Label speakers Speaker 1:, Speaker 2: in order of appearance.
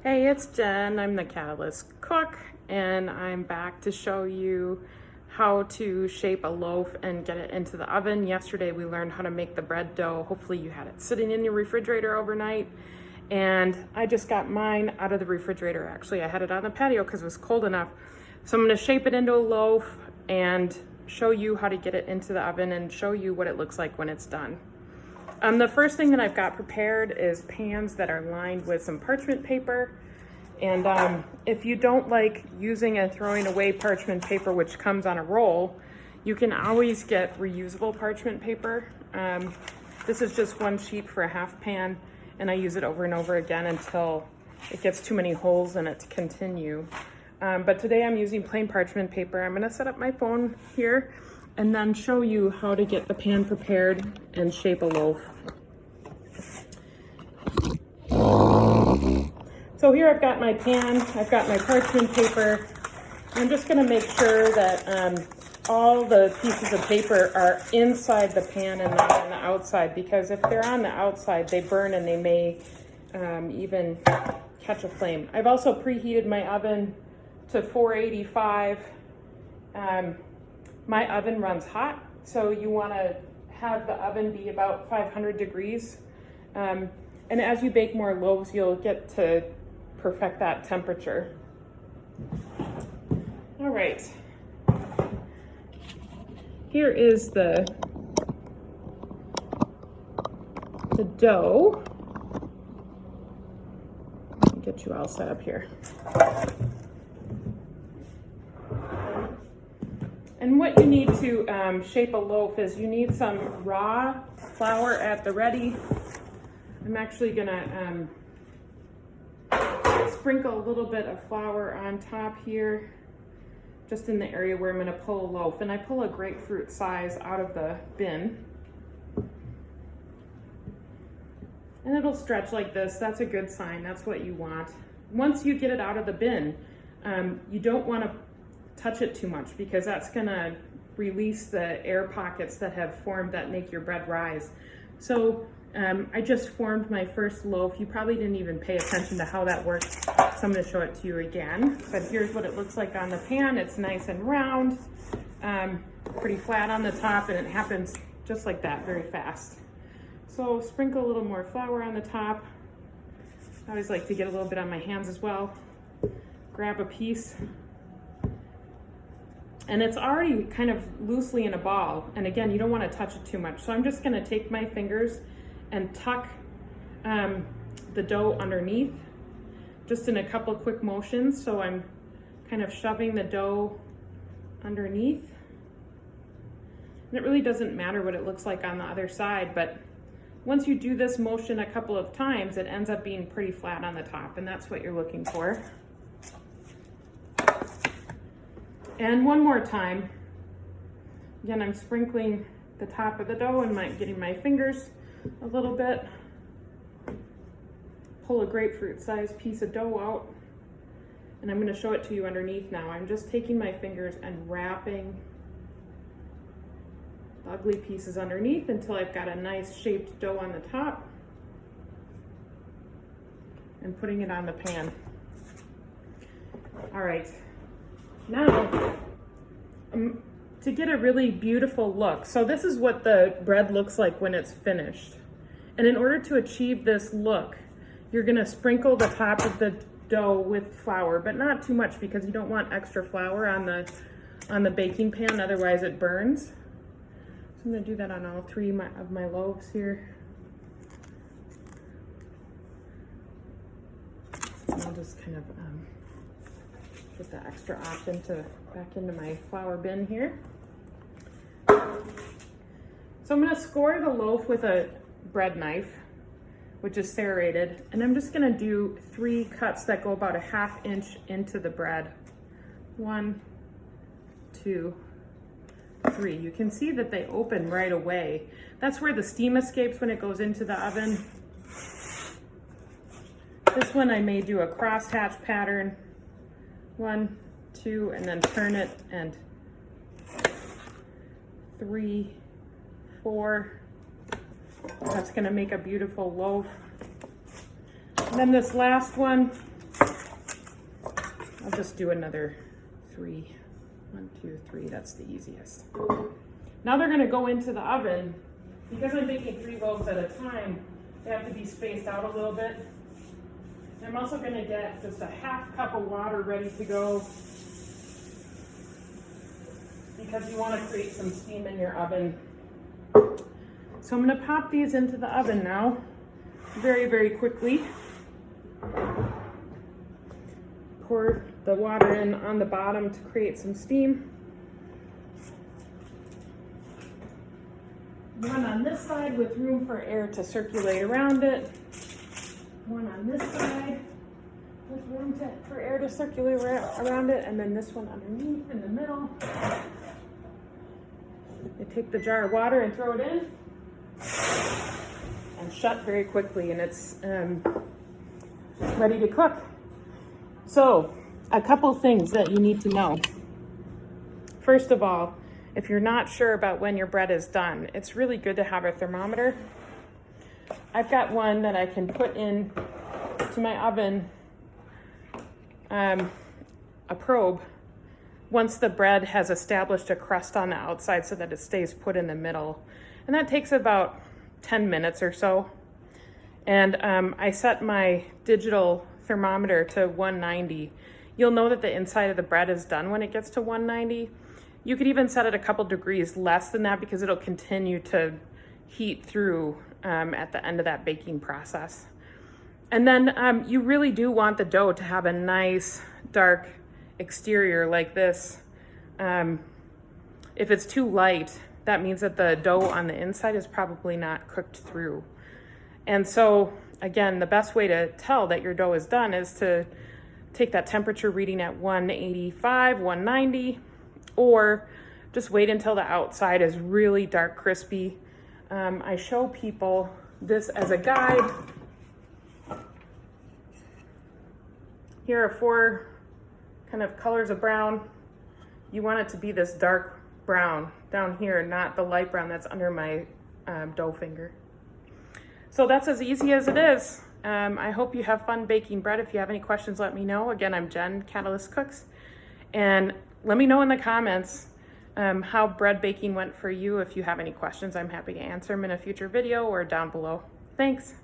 Speaker 1: Hey, it's Jen. I'm the Catalyst Cook, and I'm back to show you how to shape a loaf and get it into the oven. Yesterday we learned how to make the bread dough. Hopefully you had it sitting in your refrigerator overnight. And I just got mine out of the refrigerator. Actually, I had it on the patio because it was cold enough. So I'm going to shape it into a loaf and show you how to get it into the oven and show you what it looks like when it's done. The first thing that I've got prepared is pans that are lined with some parchment paper. And if you don't like using and throwing away parchment paper, which comes on a roll, you can always get reusable parchment paper. This is just one sheet for a half pan, and I use it over and over again until it gets too many holes in it to continue. But today I'm using plain parchment paper. I'm gonna set up my phone here and then show you how to get the pan prepared and shape a loaf. So here I've got my pan, I've got my parchment paper. I'm just gonna make sure that all the pieces of paper are inside the pan and not on the outside, because if they're on the outside, they burn and they may even catch a flame. I've also preheated my oven to 485. My oven runs hot, so you want to have the oven be about 500 degrees. And as you bake more loaves, you'll get to perfect that temperature. All right. Here is the dough. Let me get you all set up here. And what you need to shape a loaf is you need some raw flour at the ready. I'm actually gonna sprinkle a little bit of flour on top here, just in the area where I'm gonna pull a loaf. And I pull a grapefruit size out of the bin. And it'll stretch like this. That's a good sign. That's what you want. Once you get it out of the bin, you don't wanna touch it too much, because that's gonna release the air pockets that have formed that make your bread rise. So I just formed my first loaf. You probably didn't even pay attention to how that works, so I'm gonna show it to you again. But here's what it looks like on the pan. It's nice and round, pretty flat on the top, and it happens just like that, very fast. So sprinkle a little more flour on the top. I always like to get a little bit on my hands as well. Grab a piece. And it's already kind of loosely in a ball. And again, you don't want to touch it too much. So I'm just going to take my fingers and tuck the dough underneath, just in a couple quick motions. So I'm kind of shoving the dough underneath. And it really doesn't matter what it looks like on the other side, but once you do this motion a couple of times, it ends up being pretty flat on the top, and that's what you're looking for. And one more time. Again, I'm sprinkling the top of the dough and getting my fingers a little bit. Pull a grapefruit-sized piece of dough out, and I'm going to show it to you underneath now. I'm just taking my fingers and wrapping the ugly pieces underneath until I've got a nice shaped dough on the top, and putting it on the pan. All right. Now, to get a really beautiful look, so this is what the bread looks like when it's finished. And in order to achieve this look, you're gonna sprinkle the top of the dough with flour, but not too much, because you don't want extra flour on the baking pan, otherwise it burns. So I'm gonna do that on all three of my loaves here. And I'll just kind of get the extra off back into my flour bin here. So I'm gonna score the loaf with a bread knife, which is serrated, and I'm just gonna do 3 cuts that go about a ½ inch into the bread. 1, 2, 3. You can see that they open right away. That's where the steam escapes when it goes into the oven. This one I may do a crosshatch pattern. 1, 2, and then turn it, and 3, 4. That's gonna make a beautiful loaf. And then this last one, I'll just do another 3. 1, 2, 3, that's the easiest. Now they're gonna go into the oven. Because I'm baking 3 loaves at a time, they have to be spaced out a little bit. I'm also gonna get just a half cup of water ready to go because you wanna create some steam in your oven. So I'm gonna pop these into the oven now, very, very quickly. Pour the water in on the bottom to create some steam. One on this side with room for air to circulate around it. One on this side with room for air to circulate around it. And then this one underneath in the middle. You take the jar of water and throw it in. And shut very quickly, and it's ready to cook. So, a couple things that you need to know. First of all, if you're not sure about when your bread is done, it's really good to have a thermometer. I've got one that I can put in to my oven, a probe, once the bread has established a crust on the outside so that it stays put in the middle. And that takes about 10 minutes or so. And I set my digital thermometer to 190. You'll know that the inside of the bread is done when it gets to 190. You could even set it a couple degrees less than that because it'll continue to heat through at the end of that baking process. And then you really do want the dough to have a nice dark exterior like this. If it's too light, that means that the dough on the inside is probably not cooked through. And so, again, the best way to tell that your dough is done is to take that temperature reading at 185, 190, or just wait until the outside is really dark crispy. I show people this as a guide. Here are 4 kind of colors of brown. You want it to be this dark brown down here, not the light brown that's under my dough finger. So that's as easy as it is. I hope you have fun baking bread. If you have any questions, let me know. Again, I'm Jen, Catalyst Cooks. And let me know in the comments how bread baking went for you. If you have any questions, I'm happy to answer them in a future video or down below. Thanks.